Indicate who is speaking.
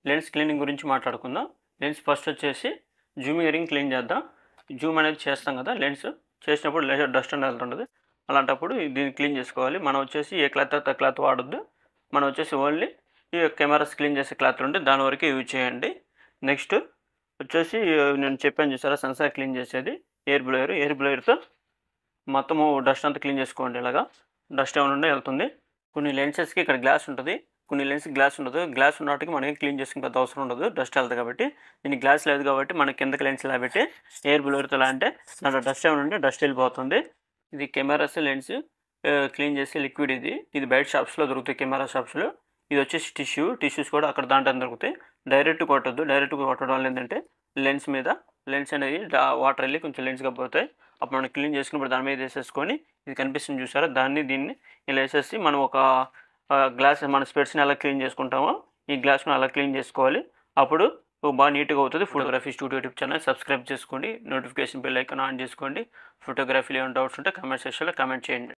Speaker 1: Lens cleaning గురించి మాట్లాడుకుందాం. Lens first వచ్చేసి జూమ్ ఇయరింగ్ క్లీన్ చేద్దాం. జూమ్ అనేది చేస్తాం కదా, లెన్స్ చేసినప్పుడు లేజర్ డస్ట్ అనేది వెళ్తుంటుంది. అలాంటప్పుడు దీన్ని క్లీన్ చేసుకోవాలి. మనం వచ్చేసి ఏ క్లాత్ అయితే క్లాత్ వాడొద్దు. మనం వచ్చేసి ఓన్లీ ఈ కెమెరాస్ క్లీన్ చేసే క్లాత్ ఉంటే దాని వరకు యూజ్ చేయండి. నెక్స్ట్ వచ్చేసి నేను చెప్పాను చూసారా, సెన్సార్ క్లీన్ చేసేది ఎయిర్ బ్లోయర్తో మొత్తము డస్ట్ అంతా క్లీన్ చేసుకోండి. ఇలాగా డస్ట్ ఏమైనా ఉంటే వెళ్తుంది. కొన్ని లెన్సెస్కి ఇక్కడ గ్లాస్ ఉంటుంది, కొన్ని లెన్స్కి గ్లాస్ ఉండదు. గ్లాస్ ఉన్నట్టుకి మనకి క్లీన్ చేసుకునే పెద్ద అవసరం ఉండదు, డస్ట్ వెళ్తుంది కాబట్టి. దీనికి గ్లాస్ లేదు కాబట్టి మనకి కిందకి లెన్స్ ఇలా పెట్టి ఎయిర్ బ్లోయర్తో ఇలా అంటే దాంట్లో డస్ట్ ఏమైనా ఉంటే డస్ట్ వెళ్ళిపోతుంది. ఇది కెమెరాస్ లెన్స్ క్లీన్ చేసే లిక్విడ్. ఇది బయట షాప్స్లో దొరుకుతాయి, కెమెరా షాప్స్లో. ఇది వచ్చేసి టిష్యూస్ కూడా అక్కడ దాంట్లో దొరుకుతాయి. డైరెక్ట్ కొట్టద్దు. డైరెక్ట్ కొట్టడం వల్ల ఏంటంటే లెన్స్ అనేది వాటర్ వెళ్ళి కొంచెం లెన్స్గా పోతాయి. అప్పుడు మనం క్లీన్ చేసుకున్నప్పుడు దాని మీద వేసేసుకొని, ఇది కనిపిస్తుంది చూసారా, దీన్ని ఇలా వేసేసి మనం ఒక గ్లాస్ మన స్పెట్స్ని ఎలా క్లీన్ చేసుకుంటామో ఈ గ్లాస్ను అలా క్లీన్ చేసుకోవాలి. అప్పుడు బాగా నీట్గా అవుతుంది. Photography studio YouTube channel subscribe చేసుకోండి, నోటిఫికేషన్ బెల్ ఐకాన్ ఆన్ చేసుకోండి. ఫోటోగ్రఫీలో ఏమైనా డౌట్స్ ఉంటే కామెంట్ సెక్షన్లో కామెంట్ చేయండి.